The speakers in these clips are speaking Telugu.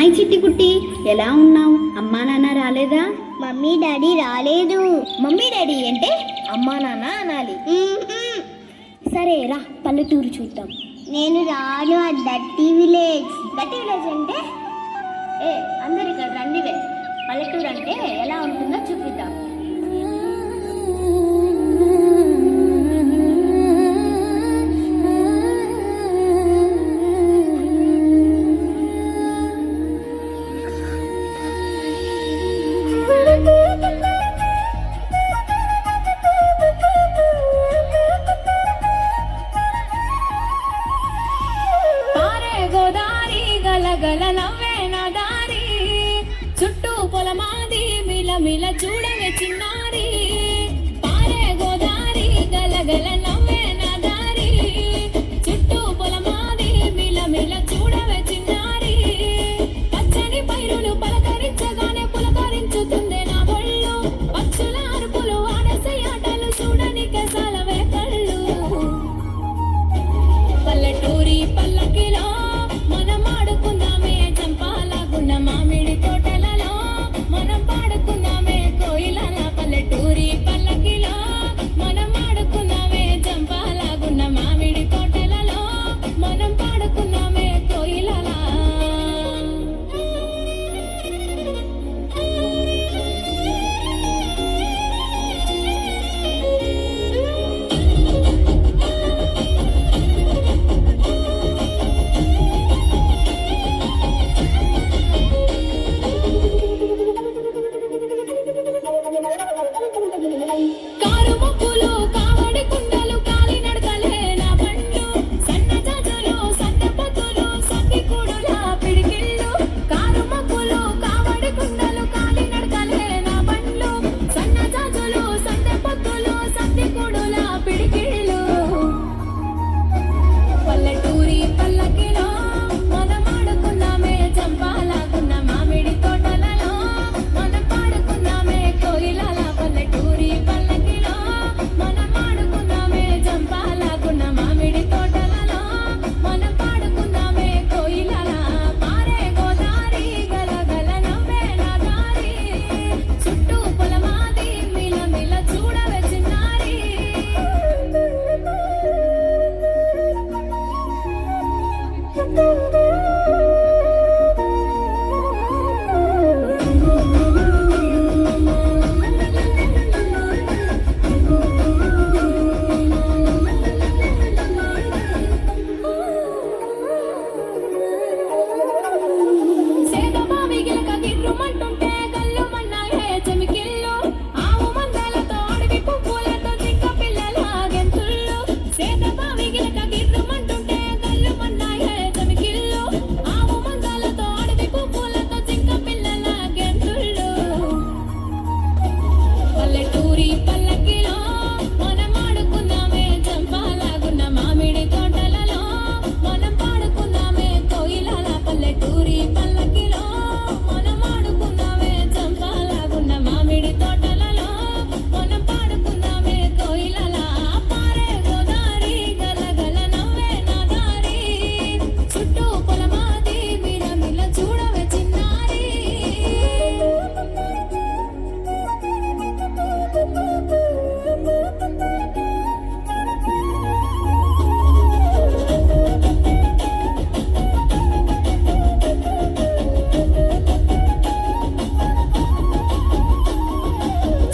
హాయ్ చిట్టి కుట్టి, ఎలా ఉన్నావు? అమ్మా నాన్న రాలేదా? మమ్మీ డాడీ రాలేదు. మమ్మీ డాడీ అంటే అమ్మా నాన్న అనాలి. సరే రా, పల్లెటూరు చూద్దాం. నేను రాను. ఆ డర్టీ విలేజ్. గట్టి విలేజ్ అంటే అందరు ఇక్కడ రండివే. పల్లెటూరు అంటే ఎలా ఉంటుందో చూపిద్దాం. గల నవ్వే నా దారి, చుట్టూ పొలమాది మిలమిల చూడవే చిన్నారి. పారే గోదారి గలగల నవ్వే నా దారి, చుట్టూ పొలమాది మిలమిల చూడవే చిన్నారి. పచ్చని పైరులు పలకరించగానే పులకరించుతుందే నా ఒళ్ళు, పక్షుల అరుపులు ఆడసే ఆటలు చూడని కసాలవే కళ్ళు. పల్లెటూరి పల్లకిలో మనం ఆడుకుందామే చంపాలాగున్న మామిడి తోటలలో, మనం పాడుకుందామే కోయిలల. పల్లెటూరి పల్లకిలో మనం ఆడుకుందామే చంపాలాగున్న మామిడి తోటలలో, మనం పాడుకుందామే కోయిలల. కారు మొక్కులు కావడి కుండలు కాలి నడకలే నా బండ్లు, సన్న జాజులు సన్న పొత్తులు సత్తి కూడుల పిడికిళ్ళు. కారు మొక్కులు కావడి కుండలు కాలి నడకలే నా బండ్లు, సన్న జాజులు సన్న పొత్తులు సత్తి కూడుల పిడికిళ్ళు. పల్లెటూరి పల్లకిలో మనం ఆడుకుందామే చంపాలాగున్న మామిడి తోటలలో, మనం పాడుకుందామే కోయిలల. పల్లెటూరి పల్లకిలో మనం ఆడుకుందామే చంపాలాగున్న మామిడి తోటలలో, మనం పాడుకుందామే కోయిలల. పారే గోదారి గలగల నవ్వే నా దారి, చుట్టూ పొలమాది మిలమిల చూడవే చిన్నారి. సేదబావి గిలక గిర్రుమంటుంటే గల్లుమన్నాయే చెమికిళ్ళు, ఆవు మందలతో అడవి పువ్వులతో జింక పిల్లల గెంతుళ్ళు. సేదబావి గిలక గిర్రుమంటుంటే గల్లుమన్నాయే చెమికిళ్ళు, ఆవు మందలతో అడవి పువ్వులతో జింక పిల్లల గెంతుళ్ళు. పల్లెటూరి పల్లకిలో మనం ఆడుకుందామే చంపాలాగున్న మామిడి తోటలలో, మనం పాడుకుందామే కోయిలల. పల్లెటూరి పల్లకిలో మనం ఆడుకుందామే చంపాలాగున్న మామిడి తోటలలో, మనం పాడుకుందామే కోయిలల. పారే గోదారి గలగల నవ్వే నా దారి, చుట్టూ పొలమాది మిలమిల చూడవే చిన్నారి.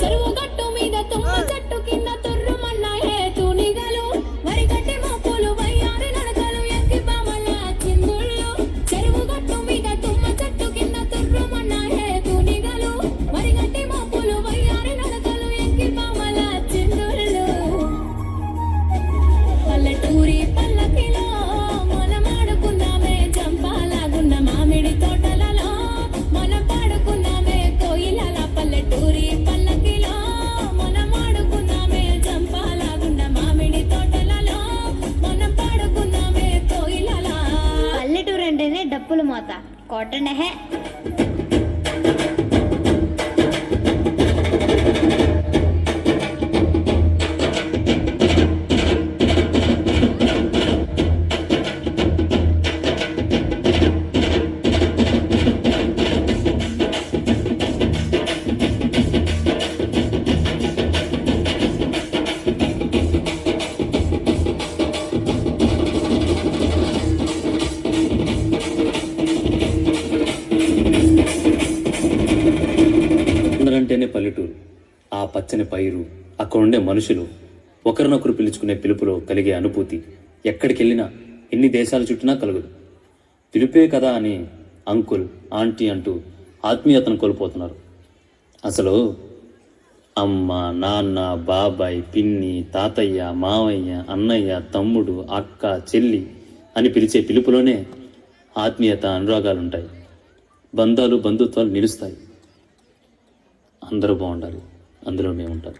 చెరువు గట్టు మీద తుమ్మ చెట్టు కింద తుర్రుమన్నాయే తూనిగలు, వరిగడ్డి మోపులు వయ్యారి నడకలు ఎక్కి బామల చిందుళ్ళు. చెరువు గట్టు మీద తుమ్మ చెట్టు కింద తుర్రుమన్నాయే తూనిగలు, వరిగడ్డి మోపులు వయ్యారి నడకలు ఎక్కి బామల చిందుళ్ళు. పల్లెటూరి పల్లకిలో మనం ఆడుకుందామే చంపాలాగున్న మామిడి తోటలలో, మనం పాడుకుందామే కోయిలల. పల్లెటూరి పల్లకిలో మనం ఆడుకుందామే చంపాలాగున్న మామిడి తోటలలో, మనం పాడుకుందామే కోయిలల. పల్లెటూరు అంటేనే డప్పులు మోత కొట్టండహే. పచ్చని పైరు, అక్కడుండే మనుషులు, ఒకరినొకరు పిలుచుకునే పిలుపులో కలిగే అనుభూతి ఎక్కడికి వెళ్ళినా, ఎన్ని దేశాలు చుట్టినా కలగదు. పిలుపే కదా అని అంకుల్, ఆంటీ అంటూ ఆత్మీయతను కోల్పోతున్నారు. అసలు అమ్మ, నాన్న, బాబాయ్, పిన్ని, తాతయ్య, మావయ్య, అన్నయ్య, తమ్ముడు, అక్క, చెల్లి అని పిలిచే పిలుపులోనే ఆత్మీయత, అనురాగాలు ఉంటాయి. బంధాలు, బంధుత్వాలు నిలుస్తాయి. అందరూ బాగుండాలి, అందులో మేము ఉంటాం.